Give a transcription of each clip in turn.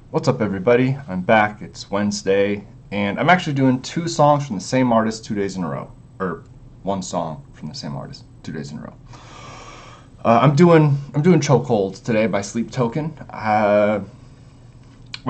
What's up, everybody? I'm back. It's Wednesday, and I'm actually doing two songs from the same artist 2 days in a row, or one song from the same artist 2 days in a row. I'm doing "Chokehold" today by Sleep Token. When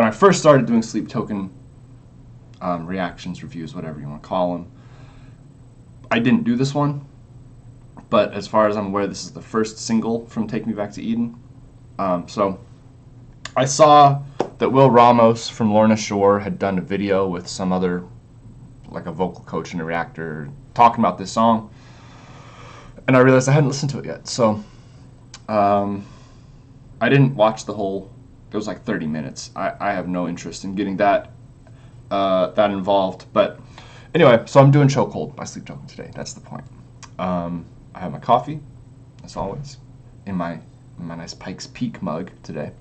I first started doing Sleep Token reactions, reviews, whatever you want to call them, I didn't do this one, but as far as I'm aware, this is the first single from "Take Me Back to Eden." So I saw that Will Ramos from Lorna Shore had done a video with some other, like a vocal coach and a reactor, talking about this song, and I realized I hadn't listened to it yet. So I didn't watch the whole. It was like 30 minutes. I have no interest in getting that involved. But anyway, so I'm doing "Chokehold" by Sleep Token today. That's the point. I have my coffee, as always, in my nice Pikes Peak mug today.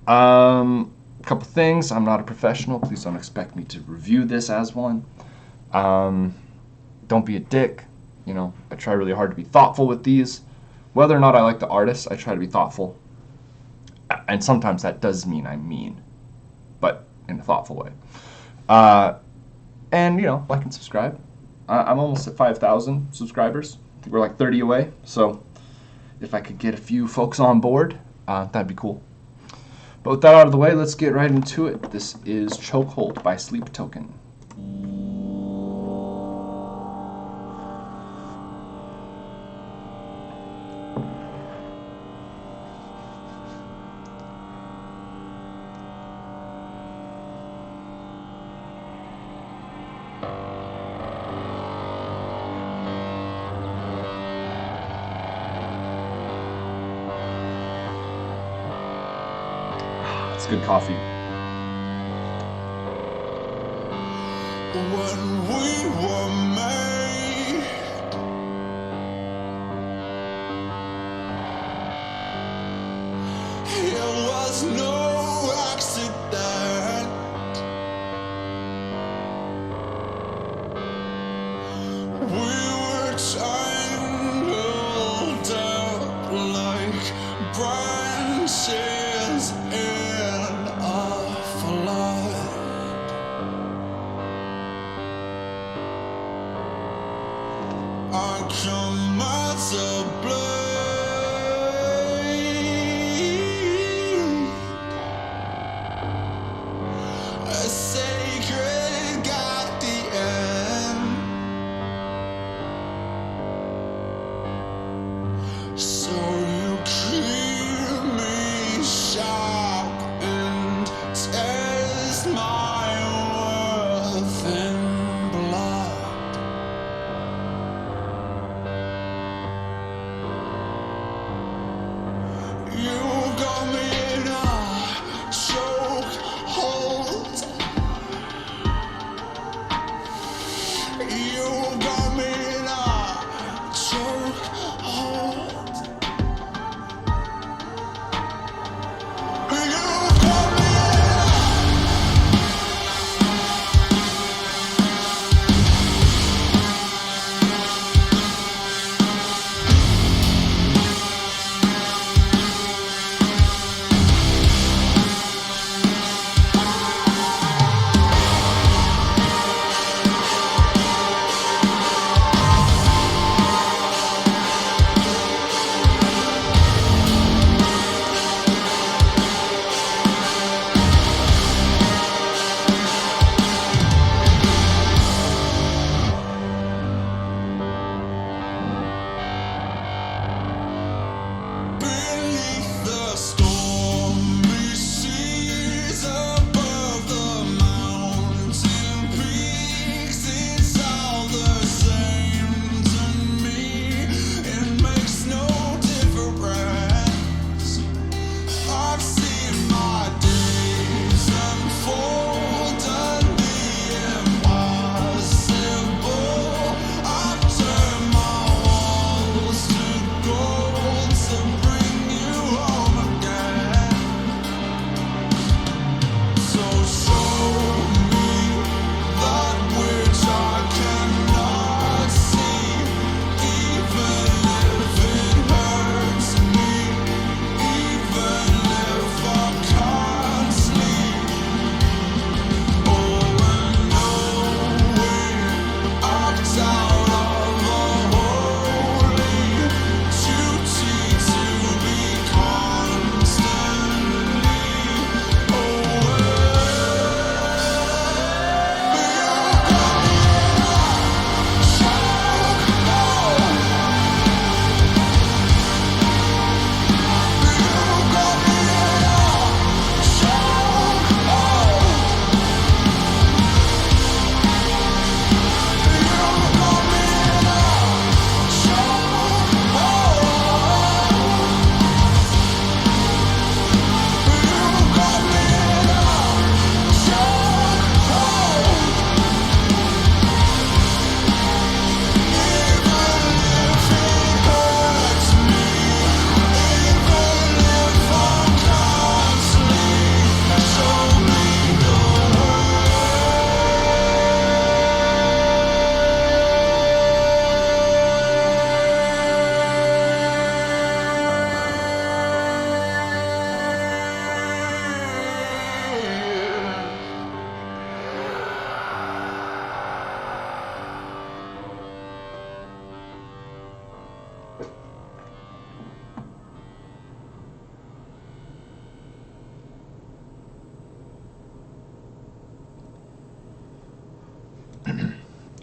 A couple things. I'm not a professional. Please don't expect me to review this as one. Don't be a dick. I try really hard to be thoughtful with these. Whether or not I like the artist, I try to be thoughtful. And sometimes that does mean I'm mean, but in a thoughtful way. And, like and subscribe. I'm almost at 5,000 subscribers. I think we're like 30 away. So if I could get a few folks on board, that'd be cool. But with that out of the way, let's get right into it. This is "Chokehold" by Sleep Token. It's good coffee. When we were made, it was no accident. We were tangled up like branches in a flood. I come as a blade, a sacred guardian. So you keep me sharp and test my worth in blood.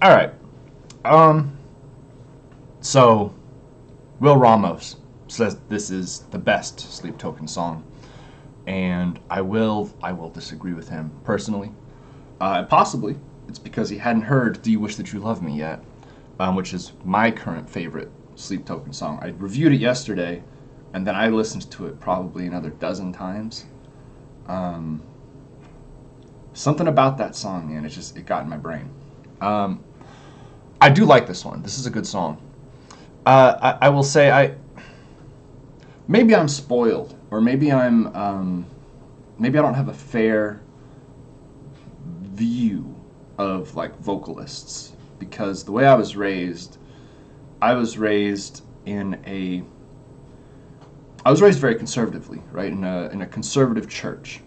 All right. So Will Ramos says this is the best Sleep Token song, and I will disagree with him personally. Possibly it's because he hadn't heard "Do You Wish That You Loved Me" yet, which is my current favorite Sleep Token song. I reviewed it yesterday, and then I listened to it probably another dozen times. Something about that song, man, it got in my brain. I do like this one. This is a good song. I will say maybe I'm spoiled, or maybe maybe I don't have a fair view of like vocalists, because the way I was raised very conservatively, right? In a conservative church,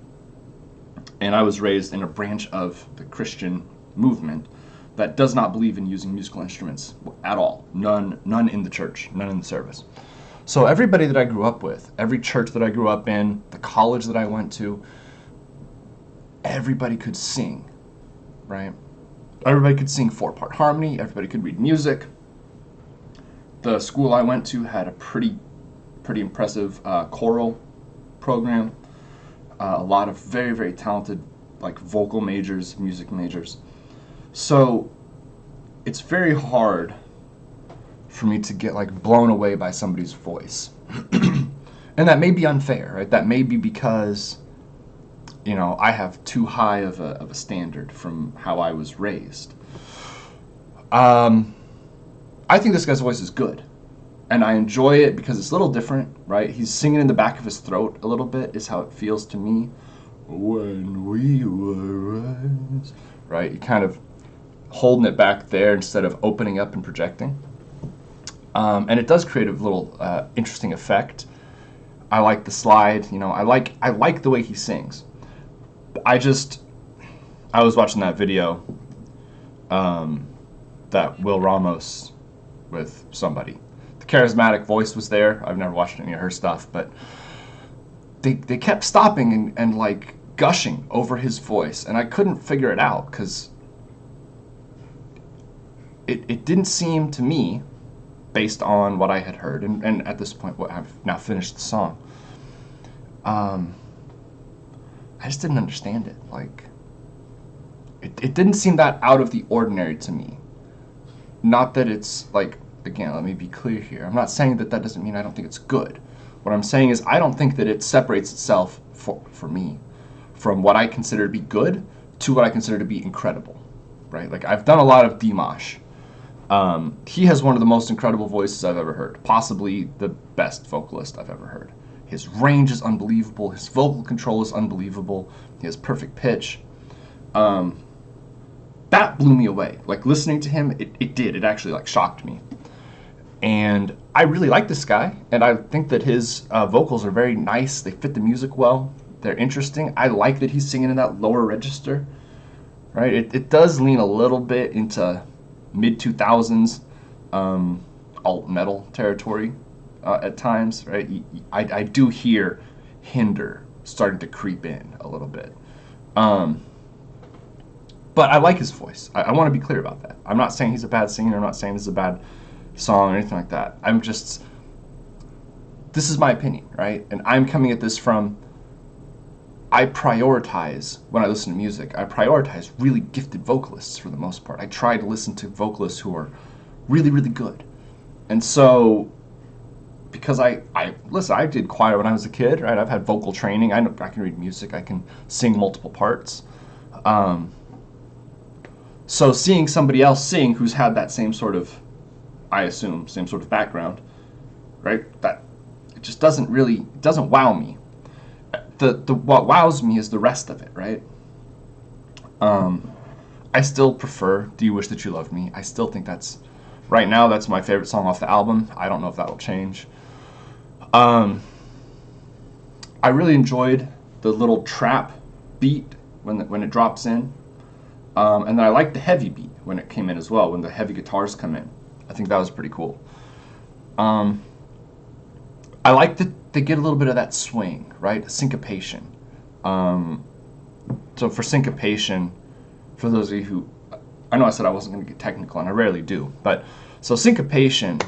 and I was raised in a branch of the Christian movement that does not believe in using musical instruments at all. None in the church, none in the service. So everybody that I grew up with, every church that I grew up in, the college that I went to, everybody could sing, right? Everybody could sing 4-part harmony. Everybody could read music. The school I went to had a pretty impressive choral program. A lot of very, very talented like vocal majors, music majors. So it's very hard for me to get like blown away by somebody's voice. And that may be unfair, right? That may be because, I have too high of a standard from how I was raised. I think this guy's voice is good, and I enjoy it because it's a little different, right? He's singing in the back of his throat a little bit, is how it feels to me. When we were rise, right? You kind of holding it back there instead of opening up and projecting. And it does create a little interesting effect. I like the slide, I like the way he sings. I was watching that video, that Will Ramos with somebody. The charismatic voice was there. I've never watched any of her stuff, but they kept stopping and like gushing over his voice, and I couldn't figure it out because it didn't seem to me, based on what I had heard, and at this point, I've now finished the song. I just didn't understand it. Like, it didn't seem that out of the ordinary to me. Not that it's like, again, let me be clear here. I'm not saying that doesn't mean I don't think it's good. What I'm saying is I don't think that it separates itself for me from what I consider to be good to what I consider to be incredible, right? Like, I've done a lot of Dimash. He has one of the most incredible voices I've ever heard, possibly the best vocalist I've ever heard. His range is unbelievable. His vocal control is unbelievable. He has perfect pitch. That blew me away. Like, listening to him, it did. It actually like shocked me. And I really like this guy, and I think that his vocals are very nice. They fit the music well. They're interesting. I like that he's singing in that lower register, right? It does lean a little bit into mid-2000s alt metal territory at times, right? I do hear Hinder starting to creep in a little bit. But I like his voice. I want to be clear about that. I'm not saying he's a bad singer. I'm not saying this is a bad song or anything like that. This is my opinion, right? And I'm coming at this from, I prioritize, when I listen to music, I prioritize really gifted vocalists for the most part. I try to listen to vocalists who are really, really good. And so, because I did choir when I was a kid, right? I've had vocal training. I can read music. I can sing multiple parts. So seeing somebody else sing who's had that same sort of, I assume, same sort of background, right? That it just doesn't wow me. What wows me is the rest of it, right? I still prefer "Do You Wish That You Loved Me." I still think right now that's my favorite song off the album. I don't know if that will change. I really enjoyed the little trap beat when it drops in, and then I liked the heavy beat when it came in as well, when the heavy guitars come in. I think that was pretty cool. I like that they get a little bit of that swing, right? Syncopation. So for syncopation, for those of you who I know I said I wasn't going to get technical, and I rarely do, but so syncopation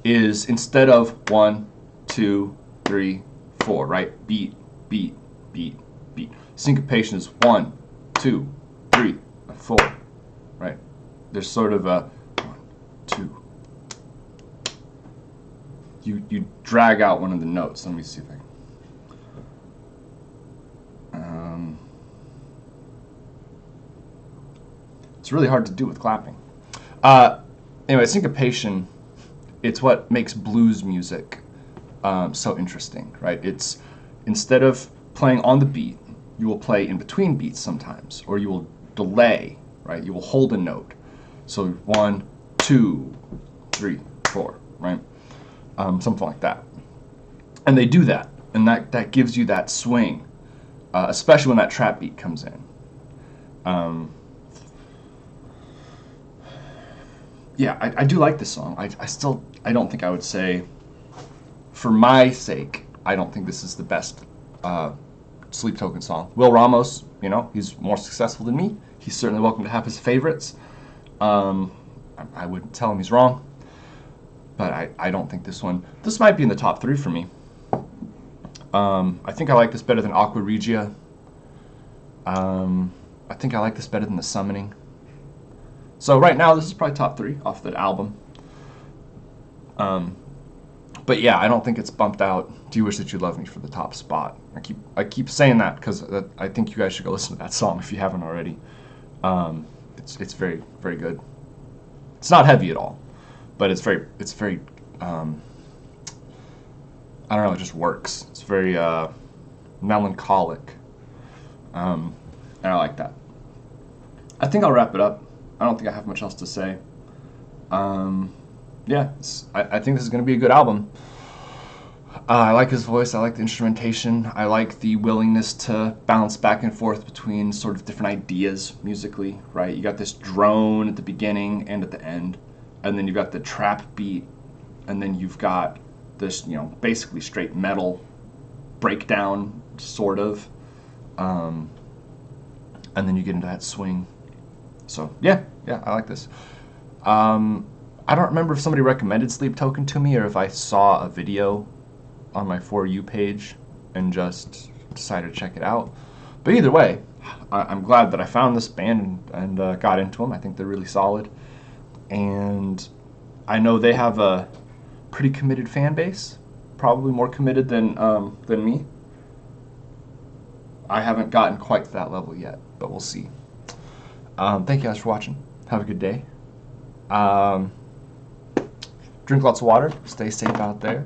is instead of 1, 2, 3, 4, right? Beat, beat, beat, beat. Syncopation is 1, 2, 3, 4, right? There's sort of a 1, 2. You drag out one of the notes. Let me see if I can. It's really hard to do with clapping. Anyway, syncopation, it's what makes blues music so interesting, right? It's instead of playing on the beat, you will play in between beats sometimes, or you will delay, right? You will hold a note. So 1, 2, 3, 4, right? Something like that. And they do that, and that gives you that swing, especially when that trap beat comes in. Yeah, I do like this song. I don't think I would say, for my sake, I don't think this is the best Sleep Token song. Will Ramos, he's more successful than me. He's certainly welcome to have his favorites. I wouldn't tell him he's wrong, but I don't think this might be in the top 3 for me. I think I like this better than Aqua Regia. I think I like this better than The Summoning. So right now, this is probably top 3 off that album. But yeah, I don't think it's bumped out Do You Wish That You Loved Me for the top spot. I keep saying that because I think you guys should go listen to that song if you haven't already. It's very, very good. It's not heavy at all, but it's very I don't know, it just works. It's very melancholic, and I like that. I think I'll wrap it up. I don't think I have much else to say. Yeah, I think this is going to be a good album. I like his voice. I like the instrumentation. I like the willingness to bounce back and forth between sort of different ideas musically, right? You got this drone at the beginning and at the end, and then you've got the trap beat, and then you've got this, basically straight metal breakdown, sort of, and then you get into that swing. So yeah, I like this. I don't remember if somebody recommended Sleep Token to me or if I saw a video on my For You page and just decided to check it out. But either way, I'm glad that I found this band and got into them. I think they're really solid. And I know they have a pretty committed fan base, probably more committed than me. I haven't gotten quite to that level yet, but we'll see. Thank you guys for watching. Have a good day. Drink lots of water. Stay safe out there.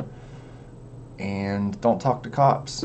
And don't talk to cops.